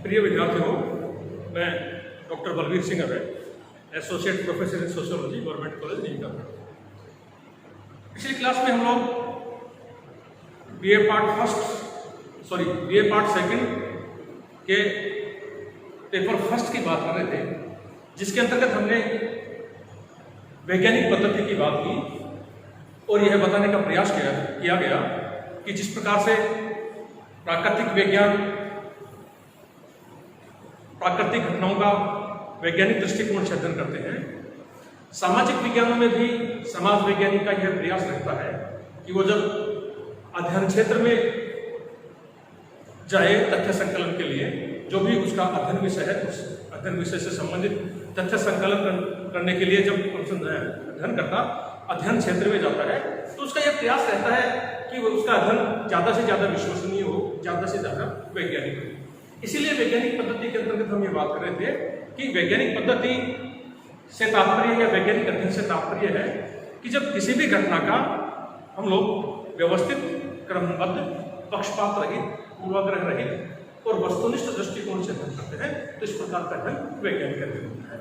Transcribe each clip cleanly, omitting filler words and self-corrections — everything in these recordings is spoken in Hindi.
प्रिय विद्यार्थियों, मैं doctor Balvir Singh Abhay, associate professor in sociology, government college Neemka. पिछली क्लास में हम लोग बीए पार्ट सेकंड के पेपर फर्स्ट की बात कर रहे थे, जिसके अंतर्गत हमने वैज्ञानिक पद्धति की बात की और यह बताने का प्रयास किया गया कि जिस प्रकार से प्राकृतिक विज्ञान प्राकृतिक घटनाओं का वैज्ञानिक दृष्टिकोण से अध्ययन करते हैं, सामाजिक विज्ञानों में भी समाज वैज्ञानिक का यह प्रयास रहता है कि वो जब अध्ययन क्षेत्र में जाए तथ्य संकलन के लिए, जो भी उसका अध्ययन विषय है उस अध्ययन विषय से संबंधित तथ्य संकलन करने के लिए जब अध्ययन करता अध्ययन क्षेत्र में जाता है, तो उसका यह प्रयास रहता है कि वो उसका अध्ययन ज़्यादा से ज़्यादा विश्वसनीय हो, ज़्यादा से ज़्यादा वैज्ञानिक हो। इसीलिए वैज्ञानिक पद्धति के अंतर्गत हम ये बात कर रहे थे कि वैज्ञानिक पद्धति से तात्पर्य या वैज्ञानिक अध्ययन से तात्पर्य है कि जब किसी भी घटना का हम लोग व्यवस्थित, क्रमबद्ध, पक्षपात रहित, पूर्वाग्रह रहित और वस्तुनिष्ठ दृष्टिकोण से अध्ययन करते हैं, तो इस प्रकार का अध्ययन वैज्ञानिक अध्ययन होता है।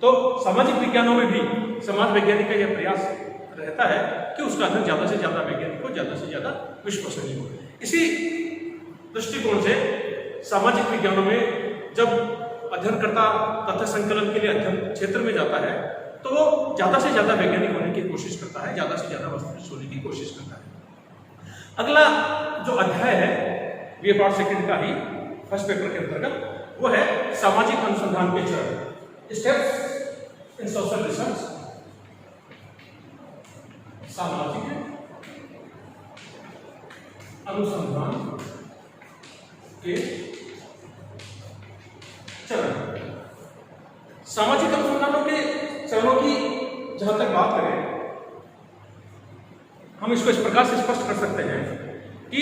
तो सामाजिक विज्ञानों में भी समाज वैज्ञानिक का यह प्रयास रहता है कि उसका अध्ययन ज़्यादा से ज़्यादा वैज्ञानिक हो, ज़्यादा से ज़्यादा विश्वसनीय हो। इसी दृष्टिकोण से सामाजिक विज्ञानों में जब अध्ययनकर्ता तथ्य संकलन के लिए अध्ययन क्षेत्र में जाता है, तो वो ज़्यादा से ज़्यादा वैज्ञानिक होने की कोशिश करता है, ज़्यादा से ज़्यादा वस्तुनिष्ठ होने की कोशिश करता है। अगला जो अध्याय है बीए पार्ट सेकंड का ही फर्स्ट पेपर के अंतर्गत, वो है सामाजिक अनुसंधान के चरण, स्टेप्स इन सोशल रिसर्च। सामाजिक अनुसंधान के चरण। सामाजिक अनुसंधानों के चरणों की जहां तक बात करें, हम इसको इस प्रकार से स्पष्ट कर सकते हैं कि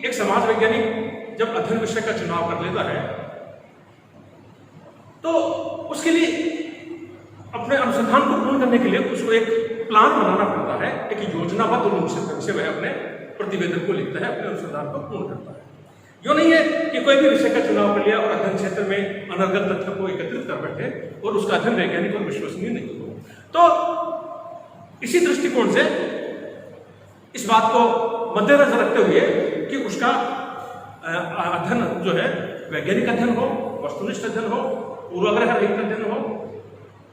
एक समाज वैज्ञानिक जब अध्ययन विषय का चुनाव कर लेता है, तो उसके लिए अपने अनुसंधान को पूर्ण करने के लिए उसको एक प्लान बनाना पड़ता है, एक योजनाबद्ध रूप से वह अपने प्रतिवेदन को लिखता है, अपने अनुसंधान को पूर्ण करता है। यो नहीं है कि कोई भी विषय का चुनाव कर लिया और अध्ययन क्षेत्र में अनर्गल तथ्यों को एकत्रित कर बैठे और उसका अध्ययन वैज्ञानिक और विश्वसनीय नहीं हो। तो इसी दृष्टिकोण से इस बात को मद्देनजर रखते हुए कि उसका अध्ययन जो है वैज्ञानिक अध्ययन हो, वस्तुनिष्ठ अध्ययन हो, पूर्वाग्रह रहित अध्ययन हो,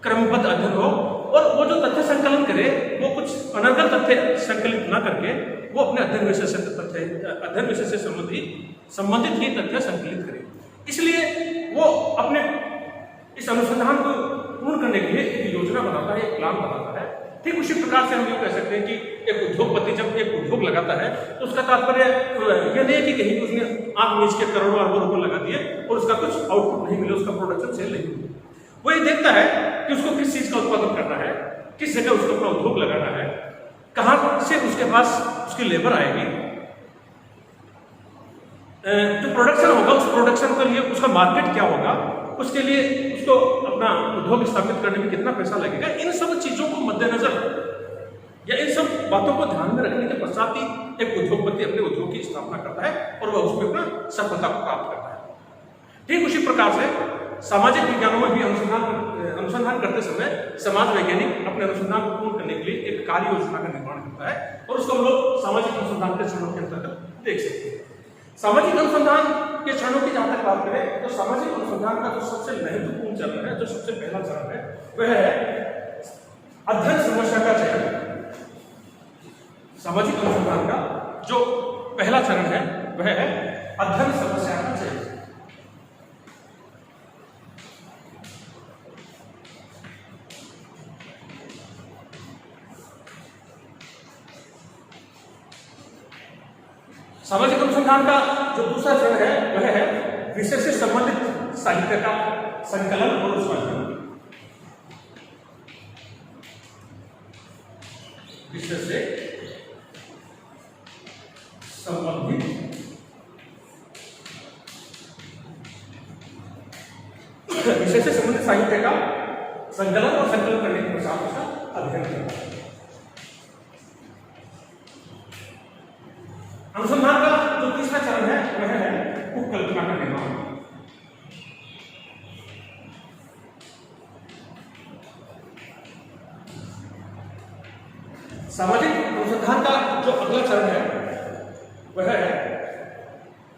क्रमबद्ध अध्ययन हो, और वो जो तथ्य संकलन करे वो कुछ अनर्गल तथ्य संकलित न करके वो अपने अध्ययन विषय से संबंधित ही तथ्य संकलित करे। इसलिए वो अपने इस अनुसंधान को पूर्ण करने के लिए एक योजना बनाता है, एक प्लान बनाता है। ठीक उसी प्रकार से हम ये कह सकते हैं कि एक उद्योगपति जब एक उद्योग लगाता है, तो उसका तात्पर्य यह नहीं है कि कहीं उसने आंख मीच के करोड़ों अरबों रुपये लगा दिए और उसका कुछ आउटपुट नहीं मिले, उसका प्रोडक्शन सेल नहीं मिले। वो ये देखता है कि उसको किस चीज का उत्पादन करना है, किस जगह उसको अपना उद्योग लगाना है, कहां से उसके पास उसकी लेबर आएगी, जो प्रोडक्शन होगा उस प्रोडक्शन के लिए उसका मार्केट क्या होगा, उसके लिए उसको अपना उद्योग स्थापित करने में कितना पैसा लगेगा। इन सब चीजों को मद्देनजर या इन सब बातों को ध्यान में रखने के पश्चात ही एक उद्योगपति अपने उद्योग की स्थापना करता है और वह उसमें अपना सफलता को प्राप्त करता है। ठीक उसी प्रकार से सामाजिक विज्ञानों में भी अनुसंधान करते समय समाज वैज्ञानिक अपने अनुसंधान को पूर्ण करने के लिए एक कार्य योजना का निर्माण करता है और उसको हम लोग सामाजिक अनुसंधान के चरणों के अंतर्गत देख सकते हैं। सामाजिक अनुसंधान के चरणों की जहां तक बात करें, तो सामाजिक अनुसंधान का जो सबसे महत्वपूर्ण चरण है, जो सबसे पहला चरण है, वह है अध्ययन समस्या का चयन। सामाजिक अनुसंधान का जो पहला चरण है वह है अध्ययन समस्या का चयन। सामाजिक अनुसंधान का जो दूसरा चरण है वह है विषय से संबंधित साहित्य का संकलन और उसका अध्ययन। विषय से संबंधित साहित्य का संकलन और संकलन करने के पश्चात उसका अध्ययन करना है। अनुसंधान का जो तीसरा चरण है वह है उपकल्पना का निर्माण। सामाजिक अनुसंधान का जो अगला चरण है वह है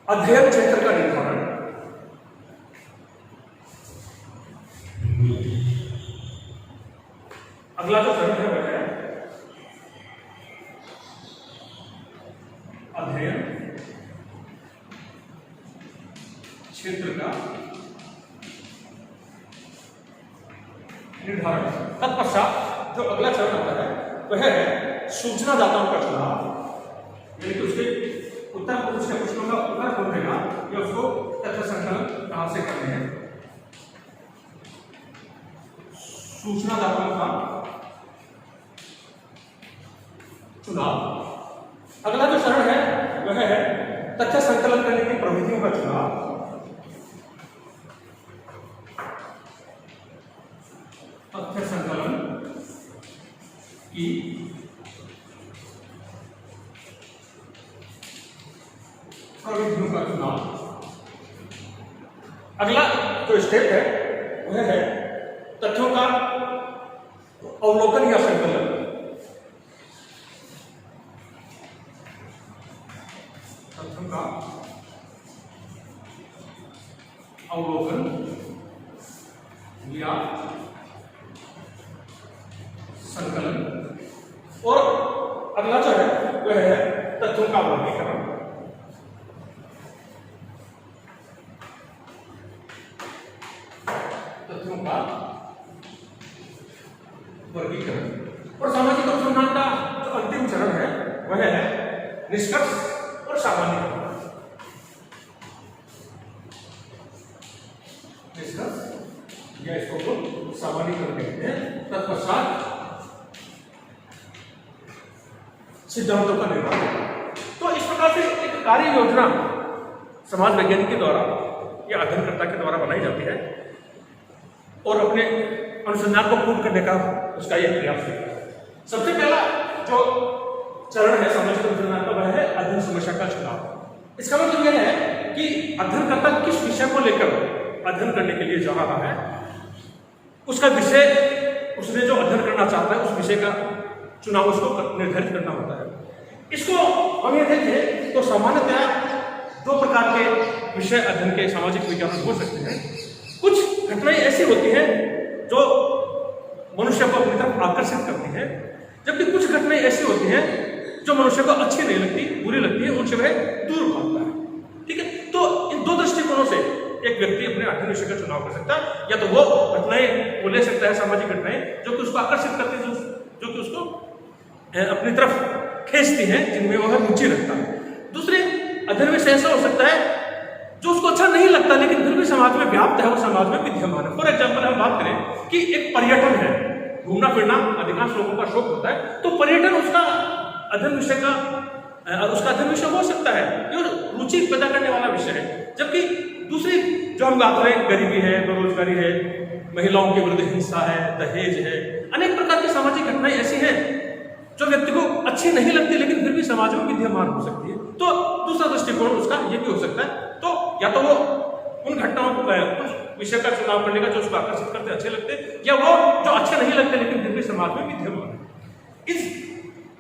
अध्ययन क्षेत्र का निर्धारण। अगला जो चरण है वह है अध्ययन क्षेत्र का निर्धारण। तत्पश्चात जो अगला चरण आता है वह है सूचनादाताओं का चुनाव, यानी कि उसके उत्तर पूछने प्रश्नों का उत्तर कौन देगा या उसको तथ्य संकलन कहां से करने हैं। सूचनादाताओं का चुनाव। अगला जो चरण है वह है तथ्य संकलन करने की प्रविधियों का चुनाव। तथ्य संकलन की प्रविधियों का चुनाव। अगला जो स्टेप है वह है तथ्यों का अवलोकन या संकलन। तथ्यों का अवलोकन या संकलन। और अगला जो है वह है तथ्यों का वर्गीकरण। तथ्यों का वर्गीकरण। और सामाजिक अनुसंधान का जो अंतिम चरण है वह है निष्कर्ष और सामान्यीकरण। निष्कर्ष या इसको सामान्यीकरण कहते हैं। तत्पश्चात सिद्धांतों का निर्माण होता है। तो इस प्रकार से एक कार्य योजना समाज वैज्ञानिक के द्वारा या अध्ययनकर्ता के द्वारा बनाई जाती है और अपने अनुसंधान को पूर्ण करने का उसका यह प्रयास है। सबसे पहला जो चरण है सामाजिक अनुसंधान का वह है अध्ययन समस्या का चुनाव। इसका मतलब यह है कि अध्ययनकर्ता किस विषय को लेकर अध्ययन करने के लिए जा रहा है, उसका विषय उसने जो अध्ययन करना चाहता है उस विषय का चुनाव उसको निर्धारित करना होता है। इसको हम ये देखें तो सामान्यतः दो प्रकार के विषय अध्ययन के सामाजिक विज्ञान हो सकते हैं। कुछ घटनाएं ऐसी होती हैं जो मनुष्य को अपनी तरफ आकर्षित करती हैं, जबकि कुछ घटनाएं ऐसी होती हैं जो मनुष्य को अच्छी नहीं लगती, बुरी लगती है, उनसे वह दूर भागता है। ठीक है, तो इन दो दृष्टिकोणों से एक व्यक्ति अपने अध्ययन विषय का चुनाव कर सकता है। या तो वो घटनाएं वो ले सकता है सामाजिक घटनाएं जो कि उसको आकर्षित करती है, जो कि उसको अपनी तरफ खींचती हैं, जिनमें वह रुचि रखता है। दूसरे अध्ययन विषय ऐसा हो सकता है जो उसको अच्छा नहीं लगता लेकिन फिर भी समाज में व्याप्त है, वो समाज में विद्यमान है। फॉर एग्जाम्पल हम बात करें कि एक पर्यटन है, घूमना फिरना अधिकांश लोगों का शौक होता है, तो पर्यटन उसका अध्ययन विषय का उसका अध्ययन विषय हो सकता है, ये रुचि पैदा करने वाला विषय है। जबकि दूसरी जो हम बात करें गरीबी है, बेरोजगारी है, महिलाओं के विरुद्ध हिंसा है, दहेज है, अनेक प्रकार की सामाजिक घटनाएं ऐसी हैं जो व्यक्ति को अच्छी नहीं लगती लेकिन फिर भी समाज में विद्यमान हो सकती है। तो दूसरा दृष्टिकोण उसका ये भी हो सकता है। तो या तो वो उन घटनाओं उन विषय का चुनाव करने का जो उसको आकर्षित करते अच्छे लगते, या वो जो अच्छे नहीं लगते लेकिन फिर भी समाज में विद्यमान है।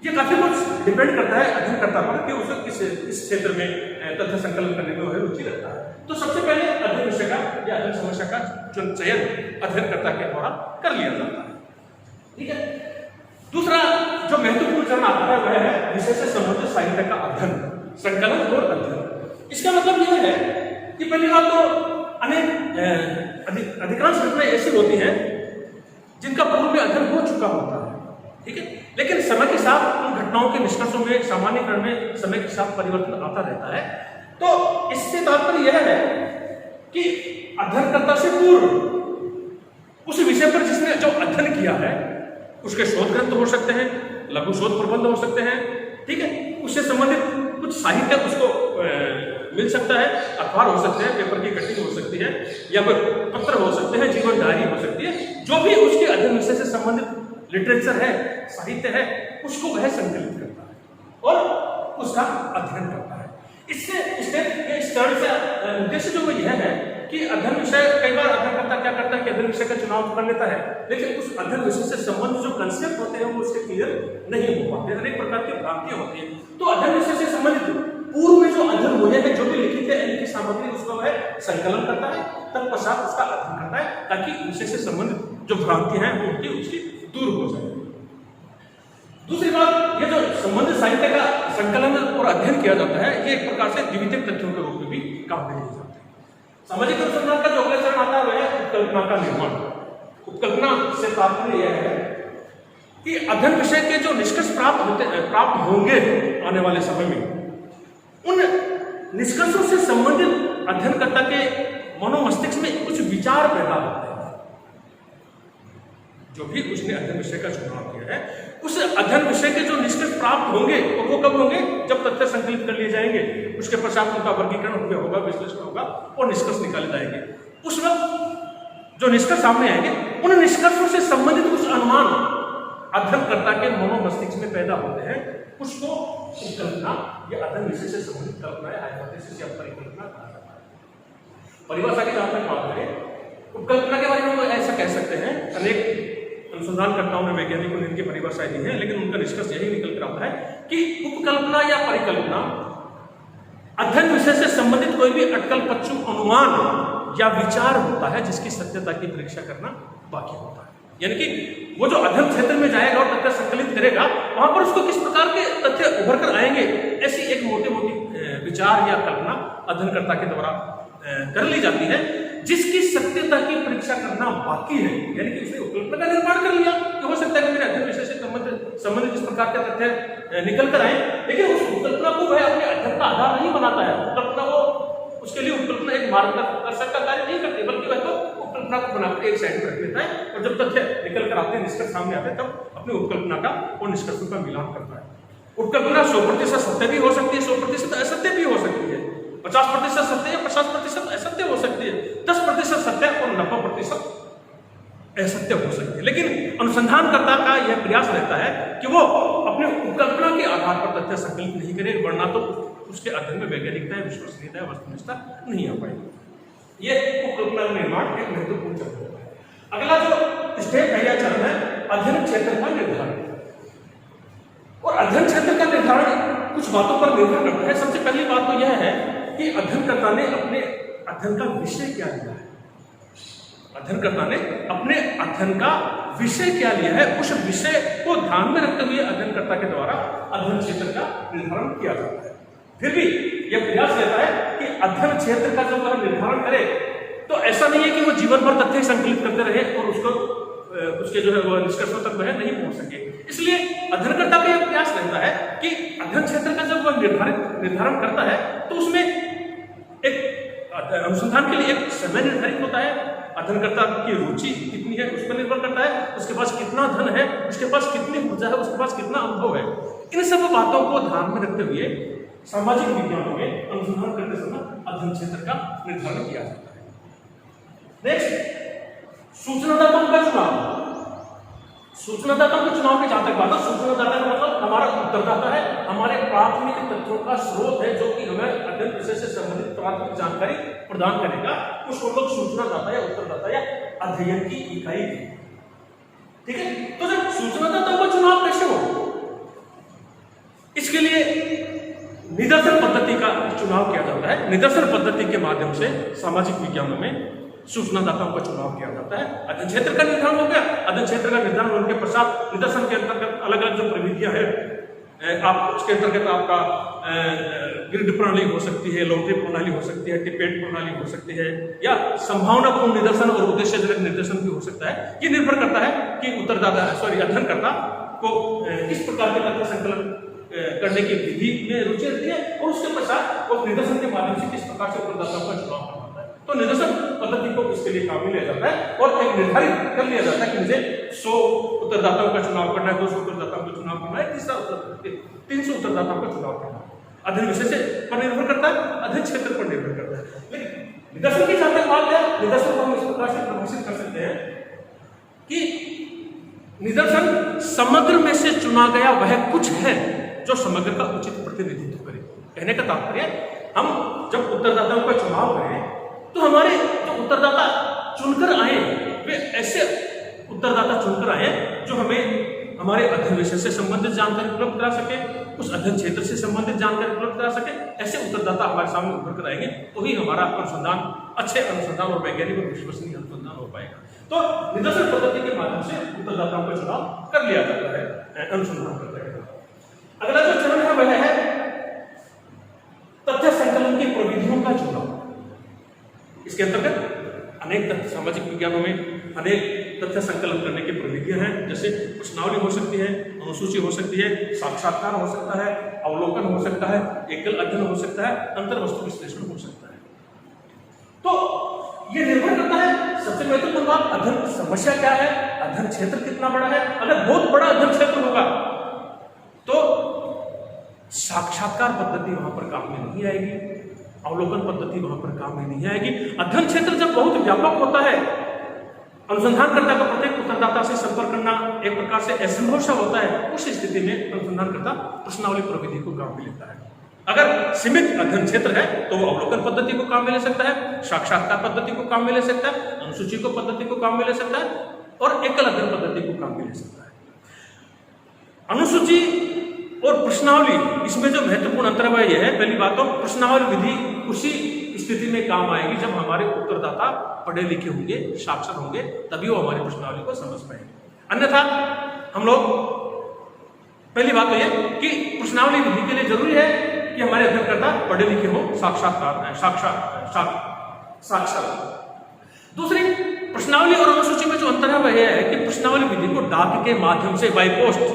ये काफी कुछ डिपेंड करता है अध्ययनकर्ता पर कि उसे किस क्षेत्र में तथ्य संकलन करने में वह रुचि रखता है। तो सबसे पहले अध्ययन विषय का या अध्ययन समस्या का चयन अध्ययनकर्ता के द्वारा कर लिया जाता है। ठीक है, दूसरा जो महत्वपूर्ण चरण आता है वह है विषय से संबंधित साहित्य का अध्ययन, संकलन और अध्ययन। इसका मतलब यह है कि पहली बात तो अनेक अधिकांश घटनाएं ऐसी होती हैं जिनका पूर्व में अध्ययन हो चुका होता है। ठीक है, लेकिन समय के साथ उन घटनाओं के निष्कर्षों में सामान्यकरण में समय के साथ परिवर्तन आता रहता है। तो इससे तात्पर्य यह है कि अध्ययनकर्ता से पूर्व उस विषय पर जिसने जो अध्ययन किया है उसके शोध ग्रंथ हो सकते हैं, लघु शोध प्रबंध हो सकते हैं। ठीक है, उससे संबंधित कुछ साहित्य उसको मिल सकता है, अखबार हो सकते हैं, पेपर की कटिंग हो सकती है, या फिर पत्र हो सकते हैं, जीवन डायरी हो सकती है। जो भी उसके अध्ययन विषय से संबंधित लिटरेचर है, साहित्य है, उसको वह संकलित करता है और उसका अध्ययन करता है। इससे इस चरण से उद्देश्य जो यह है कि कि अध्ययन विषय, कई बार अध्ययनकर्ता क्या करता है कि अध्ययन विषय का चुनाव कर लेता है, लेकिन उस अध्ययन विषय से संबंधित जो कंसेप्ट होते हैं वो उसके क्लियर नहीं हो पाते, अनेक प्रकार की भ्रांतियां होती हैं। तो अध्ययन विषय से संबंधित पूर्व में जो अध्ययन हुए हैं, जो भी लिखित है लिखित सामग्री, उसका वह संकलन करता है, तत्पश्चात उसका अध्ययन करता है, ताकि विषय से संबंधित जो भ्रांतियां हैं वो उसकी दूर हो जाए। दूसरी बात, ये जो संबंधित साहित्य का संकलन और अध्ययन किया जाता है, ये एक प्रकार से द्वितीयक तथ्यों के रूप में भी काम में लिया जाता है। सामाजिक अनुसंधान का जो अगला चरण आता है वह है उपकल्पना का निर्माण। उपकल्पना से तात्पर्य यह है कि अध्ययन विषय के जो निष्कर्ष प्राप्त होंगे आने वाले समय में, उन निष्कर्षों से संबंधित अध्ययनकर्ता के मनोमस्तिष्क में कुछ विचार पैदा होते हैं। जो भी उसने अध्ययन विषय का चुनाव किया है, उस अध्ययन विषय के जो निष्कर्ष प्राप्त होंगे, और वो कब होंगे? जब तथ्य संकलित कर लिए जाएंगे, उसके पश्चात उनका वर्गीकरण होगा, विश्लेषण होगा और निष्कर्ष निकाले जाएंगे। उस वक्त जो निष्कर्ष सामने आएंगे, उन निष्कर्षों से संबंधित कुछ अनुमान अध्ययनकर्ता के मनोमस्तिष्क में पैदा होते हैं। उसको उपकल्पना या अध्ययन विषय से संबंधित कल्पना या हाइपोथेसिस या परिकल्पना कहा जाता है। परिभाषा की जहां तक बात करें, उपकल्पना के बारे में हम ऐसा कह सकते हैं, अनेक अनुसंधानकर्ताओं ने, वैज्ञानिकों ने इनकी परिभाषाएं दी है, लेकिन उनका निष्कर्ष यही निकल कर आता है कि उपकल्पना या परिकल्पना अध्ययन विषय से संबंधित कोई भी अटकल पच्चू अनुमान या विचार होता है जिसकी सत्यता की परीक्षा करना बाकी होता है। यानी कि वो जो अध्ययन क्षेत्र में जाएगा और तथ्य संकलित करेगा, वहां पर उसको किस प्रकार के तथ्य उभर कर आएंगे, ऐसी एक मोटी मोटी विचार या कल्पना अध्ययनकर्ता के द्वारा कर ली जाती है, जिसकी सत्यता की परीक्षा करना बाकी है। यानी कि उसने उपकल्पना का निर्माण कर लिया कि हो सकता है कि मेरे अध्ययन विषय से संबंधित इस प्रकार के तथ्य निकल कर आए, लेकिन उस उपकल्पना को वह अपने अध्ययन का आधार नहीं बनाता है। उपकल्पना वो उसके लिए उपकल्पना एक मार्गदर्शक का कार्य नहीं करती, बल्कि वह तो उपकल्पना को बनाकर एक साइड पर रख लेता है, और जब तथ्य निकल कर आते हैं, निष्कर्ष सामने आते हैं, तब अपनी उपकल्पना का और निष्कर्षों का मिलान करता है। उपकल्पना 100% सत्य भी हो सकती है, 100% असत्य भी हो सकती है, 50% सत्य या 50% असत्य हो सकती है, 10% सत्य और 90% असत्य हो सकती है। लेकिन अनुसंधानकर्ता का यह प्रयास रहता है कि वो अपने उपकल्पना के आधार पर तथ्य संकलित नहीं करे, वरना तो उसके अध्ययन में वैज्ञानिकता, विश्वसनीयता, वस्तुनिष्ठता नहीं आ पाएगी। ये उपकल्पना का निर्माण एक महत्वपूर्ण चरण होता है। अगला जो स्टेप है या चरण है, अध्ययन क्षेत्र का निर्धारण। और अध्ययन क्षेत्र का निर्धारण कुछ बातों पर निर्भर करता है। सबसे पहली बात तो यह है कि अध्ययनकर्ता ने अपने अध्ययन का विषय क्या लिया है। अध्ययनकर्ता ने अपने अध्ययन का विषय क्या लिया है, उस विषय को ध्यान में रखते हुए अध्ययनकर्ता के द्वारा अध्ययन क्षेत्र का निर्धारण किया जाता है। फिर भी यह प्रयास रहता है कि अध्ययन क्षेत्र का जब वह निर्धारण करे, तो ऐसा नहीं है कि वो जीवन भर तथ्य संकलित करते रहे और उसके जो है वह निष्कर्षों तक वह नहीं पहुंच सके। इसलिए अध्ययनकर्ता का यह प्रयास रहता है कि अध्ययन क्षेत्र का जब वह निर्धारण करता है, तो उसमें एक अनुसंधान के लिए एक समय निर्धारित होता है। अध्ययनकर्ता की रुचि कितनी है उस पर निर्भर करता है, उसके पास कितना धन है, उसके पास कितनी ऊर्जा है, उसके पास कितना अनुभव है। इन सब बातों को ध्यान में रखते हुए सामाजिक विज्ञानों में अनुसंधान करते समय अध्ययन क्षेत्र का निर्धारण किया जाता है। नेक्स्ट, सूचनादाताओं का चुनाव। सूचनादाताओं के चुनाव की जहां तक बात है, सूचनादाता का मतलब हमारा उत्तरदाता है, हमारे प्राथमिक तथ्यों का स्रोत है, जो कि हमें अध्ययन विषय से संबंधित प्राथमिक जानकारी प्रदान करेगा। उसको लोग सूचनादाता या उत्तरदाता या अध्ययन की इकाई है। ठीक है, तो जब सूचनादाताओं का चुनाव कैसे हो, इसके लिए निदर्शन पद्धति का चुनाव किया जाता है। निदर्शन पद्धति के माध्यम से सामाजिक विज्ञानों में सूचनादाताओं का चुनाव किया जाता है। अध्ययन क्षेत्र का निर्धारण हो गया, अध्ययन क्षेत्र का निर्धारण होने के पश्चात निदर्शन के अंतर्गत अलग अलग जो प्रविधियां हैं, आप उसके अंतर्गत आपका ग्रिड प्रणाली हो सकती है, लॉटरी प्रणाली हो सकती है, टिपेट प्रणाली हो सकती है, या संभावनापूर्ण निदर्शन और उद्देश्यजनक निदर्शन भी हो सकता है। ये निर्भर करता है कि अध्ययनकर्ता को किस प्रकार के तथ्य संकलन करने की विधि में रुचि रहती है, और उसके पश्चात वो निदर्शन के माध्यम से किस प्रकार से उत्तरदाताओं का चुनाव करना होता है। तो निदर्शन पद्धति को इसके लिए काम में लिया जाता है और एक निर्धारित कर लिया जाता है कि मुझे 100 उत्तरदाताओं का चुनाव करना है, 200 उत्तरदाताओं का चुनाव करना है, 300 उत्तरदाताओं का चुनाव करना है। अध्ययन विषय से पर निर्भर करता है, अध्ययन क्षेत्र पर निर्भर करता है। लेकिन निदर्शन की जहां तक बात है, निदर्शन को हम इस प्रकार से परिभाषित कर सकते हैं कि निदर्शन समग्र में से चुना गया वह कुछ है जो समग्र का उचित प्रतिनिधित्व करे। कहने का तात्पर्य, हम जब उत्तरदाताओं का चुनाव करें तो हमारे जो उत्तरदाता चुनकर आए, वे ऐसे उत्तरदाता चुनकर आए जो हमें हमारे अध्ययन विषय से संबंधित जानकारी उपलब्ध करा सके, उस अध्ययन क्षेत्र से संबंधित जानकारी उपलब्ध करा सके। ऐसे उत्तरदाता हमारे सामने उभर कर आएंगे तो ही हमारा अनुसंधान अच्छे अनुसंधान और वैज्ञानिक और विश्वसनीय अनुसंधान हो पाएगा। तो निदर्शन पद्धति के माध्यम से उत्तरदाताओं का चुनाव कर लिया जाता है अनुसंधान करते हैं। अगला जो चरण है वह है तथ्य संकलन की प्रविधियों का चुनाव। इसके अंतर्गत अनेक तथ्य सामाजिक विज्ञानों में अनेक तथ्य संकलन करने की प्रविधियां हैं, जैसे प्रश्नावली हो सकती है, अनुसूची हो सकती है, साक्षात्कार हो सकता है, अवलोकन हो सकता है, एकल अध्ययन हो सकता है, अंतर्वस्तु विश्लेषण हो सकता है। तो ये निर्भर करता है, सबसे महत्वपूर्ण बात अध्ययन समस्या क्या है, अध्ययन क्षेत्र कितना बड़ा है। अगर बहुत बड़ा अध्ययन क्षेत्र होगा तो साक्षात्कार पद्धति वहां पर काम में नहीं आएगी, अवलोकन पद्धति वहां पर काम में नहीं आएगी। अध्ययन क्षेत्र जब बहुत व्यापक होता है, अनुसंधानकर्ता का प्रत्येक उत्तरदाता से संपर्क करना एक प्रकार से असंभव सा होता है, उस स्थिति में अनुसंधानकर्ता प्रश्नावली प्रविधि को काम में लेता है। अगर सीमित अध्ययन क्षेत्र है तो वो अवलोकन पद्धति को काम में ले सकता है, साक्षात्कार पद्धति को काम में ले सकता है, अनुसूची को पद्धति को काम में ले सकता है और एकल अध्ययन पद्धति को काम में ले सकता है। अनुसूची और प्रश्नावली, इसमें जो महत्वपूर्ण अंतर है यह है, पहली बात तो प्रश्नावली विधि उसी स्थिति में काम आएगी जब हमारे उत्तरदाता पढ़े लिखे होंगे, साक्षर होंगे, तभी वो हमारी प्रश्नावली को समझ पाएंगे। अन्यथा हम लोग, पहली बात तो यह कि प्रश्नावली विधि के लिए जरूरी है कि हमारे अध्ययनकर्ता पढ़े लिखे हो, साक्षर। दूसरी, प्रश्नावली और अनुसूची में जो अंतर है वह है कि प्रश्नावली विधि को डाक के माध्यम से बाय पोस्ट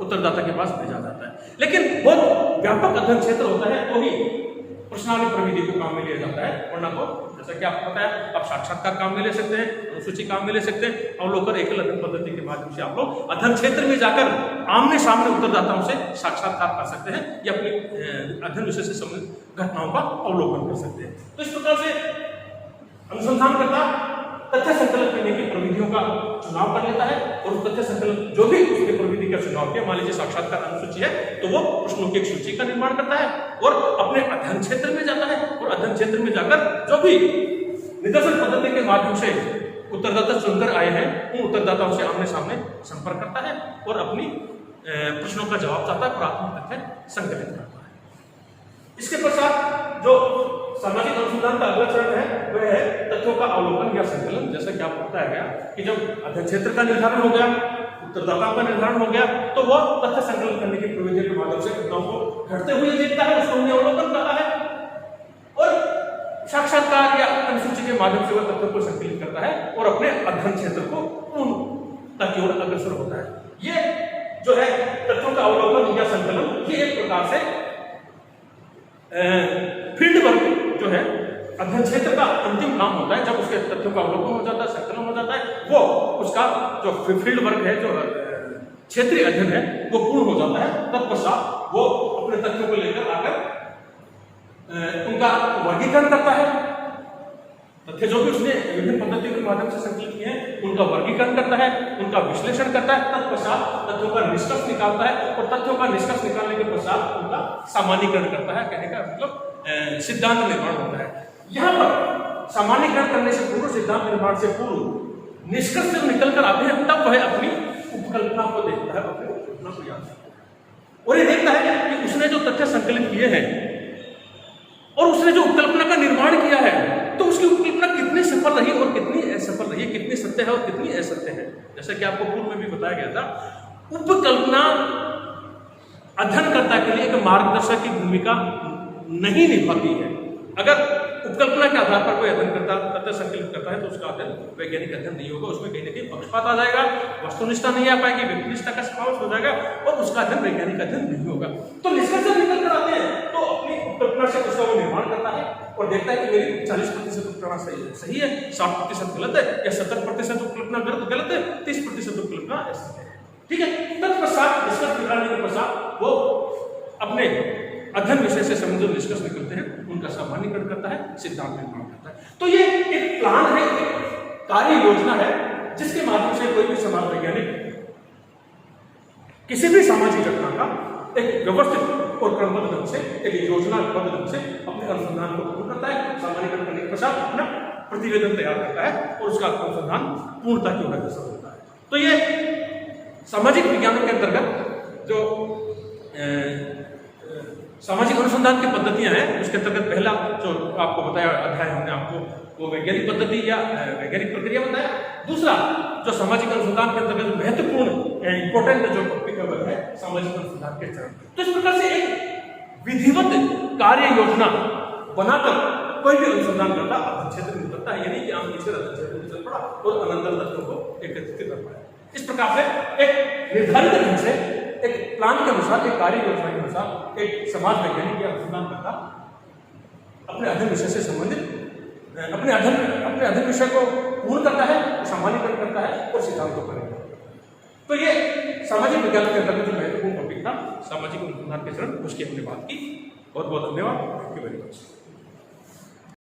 उत्तरदाता के पास भेजा जाता है, लेकिन बहुत व्यापक अध्ययन क्षेत्र होता है तो ही प्रश्नावली प्रविधि को काम में लिया जाता है। वरना तो जैसा कि आपको पता है, आप साक्षात्कार काम में ले सकते हैं, अनुसूची काम में ले सकते हैं, अवलोकन एकल अध्ययन पद्धति के माध्यम से आप लोग अध्ययन क्षेत्र में जाकर आमने सामने उत्तरदाताओं से साक्षात्कार कर सकते हैं या अपनी अध्ययन विषय से संबंधित घटनाओं का अवलोकन कर सकते हैं। तो इस प्रकार से अनुसंधानकर्ता तथ्य संकलन करने की प्रविधियों का चुनाव कर लेता है और तथ्य संकलन जो भी उसके प्रविधि का चुनाव किया, मान लीजिए साक्षात्कार अनुसूची है तो वो प्रश्नों की एक सूची का निर्माण करता है और अपने अध्ययन क्षेत्र में जाता है और अध्ययन क्षेत्र में जाकर जो भी निदर्शन पद्धति के माध्यम से उत्तरदाता चुनकर आए हैं उन उत्तरदाताओं से आमने सामने संपर्क करता है और अपनी प्रश्नों का जवाब चाहता है, प्राथमिक तथ्य संकलित करता है। इसके पश्चात जो सामाजिक अनुसंधान का अगला चरण है वह है तथ्यों का अवलोकन या संकलन। जैसा कि आपको बताया गया कि जब अध्ययन क्षेत्र का निर्धारण हो गया, उत्तरदाताओं का निर्धारण हो गया, तो वह तथ्य संकलन करने की प्रविधि के माध्यम से घटनाओं को घटते हुए देखता है, उसको अवलोकन करता है और साक्षात्कार या अनुसूची के माध्यम से वह तथ्यों को संकलित करता है और अपने अध्ययन क्षेत्र को पूर्णता की ओर अग्रसर होता है। ये जो है तथ्यों का अवलोकन या संकलन, ये एक प्रकार से फील्ड वर्क जो है अध्ययन क्षेत्र का अंतिम काम होता है। जब उसके तथ्यों का अवलोकन हो जाता है, संकलन हो जाता है, वो उसका जो फील्ड वर्क है, जो क्षेत्रीय अध्ययन है, वो पूर्ण हो जाता है। तत्पश्चात वो अपने तथ्यों को लेकर आकर उनका वर्गीकरण करता है। तथ्य जो भी उसने विभिन्न पद्धतियों के माध्यम से संकलित किए हैं उनका वर्गीकरण करता है, उनका विश्लेषण करता है, तत्पश्चात तथ्यों का निष्कर्ष निकालता है और तथ्यों का निष्कर्ष निकालने के पश्चात उनका सामान्यीकरण करता है। कहने का मतलब सिद्धांत निर्माण होता है। यहाँ पर सामान्यीकरण करने से पूर्व, सिद्धांत निर्माण से पूर्व निष्कर्ष जब निकल कर आते हैं तब वह अपनी उपकल्पना को देखता है, अपनी उपकल्पना को याद करता है और ये देखता है कि उसने जो तथ्य संकलित किए हैं और उसने जो उपकल्पना का निर्माण किया है तो उसकी उपकल्पना कितनी सफल रही और कितनी असफल रही, कितनी सत्य है और कितनी असत्य है। जैसा कि आपको पूर्व में भी बताया गया था, उपकल्पना अध्ययनकर्ता के लिए एक मार्गदर्शक की भूमिका नहीं निभाती है। अगर उपकल्पना के आधार पर कोई अध्ययन करता, तथ्य संकलित करता है तो उसका अध्ययन वैज्ञानिक अध्ययन नहीं होगा, उसमें कहीं ना कहीं पक्षपात आ जाएगा, वस्तुनिष्ठता नहीं आ पाएगी, व्यक्तिनिष्ठता का समावेश हो जाएगा और उसका अध्ययन वैज्ञानिक अध्ययन नहीं होगा। तो निष्कर्ष जब निकल कर आते हैं तो अपनी उपकल्पना से उसका वो निर्माण करता है और देखता है कि मेरी 40% उपकल्पना सही है, 60% गलत है या 70% उपकल्पना गलत है, 30% उपकल्पना ऐसी है। ठीक है, तत्पश्चात निष्कर्ष निकालने के पश्चात वो अपने अध्ययन विषय से संबंधित निष्कर्ष निकलते हैं, उनका सामान्यीकरण करता है, सिद्धांत निर्माण करता है। तो ये एक प्लान है, एक कार्य योजना है जिसके माध्यम से कोई भी समाज वैज्ञानिक किसी भी सामाजिक घटना का एक व्यवस्थित और क्रमबद्ध ढंग से, एक योजनाबद्ध ढंग से अपने अनुसंधान को पूर्ण करता है, सामान्यीकरण करने के पश्चात अपना प्रतिवेदन तैयार करता है और उसका अनुसंधान पूर्णता की ओर अग्रसर होता है। तो ये सामाजिक विज्ञानों के अंतर्गत जो सामाजिक अनुसंधान की पद्धतियां हैं उसके अंतर्गत पहला जो आपको बताया अध्याय हमने आपको वो वैज्ञानिक पद्धति या वैज्ञानिक प्रक्रिया बताया। दूसरा जो सामाजिक अनुसंधान के अंतर्गत महत्वपूर्ण इंपॉर्टेंट जो टॉपिक है सामाजिक अनुसंधान के चरण। तो इस प्रकार से एक विधिवत कार्य योजना बनाकर कोई भी अनुसंधान करता अध्ययन क्षेत्र में उतरता है, यानी कि आम क्षेत्र अध्ययन क्षेत्र में चल पड़ा और अनंतर तत्वों को एकत्रित कर पाया। इस प्रकार से एक निर्धारित ढंग से एक प्लान के अनुसार, एक कार्य योजना के अनुसार एक समाज वैज्ञानिक या अनुसंधान करता अपने अध्ययन विषय से संबंधित अपने अध्ययन विषय को पूर्ण करता है, सामान्यीकरण करता है और सिद्धांतों पर। तो ये सामाजिक विज्ञान के अंतर्गत जो महत्वपूर्ण टॉपिक था सामाजिक अनुसंधान के चरण, उसकी हमने बात की। बहुत बहुत धन्यवाद। Thank you very much.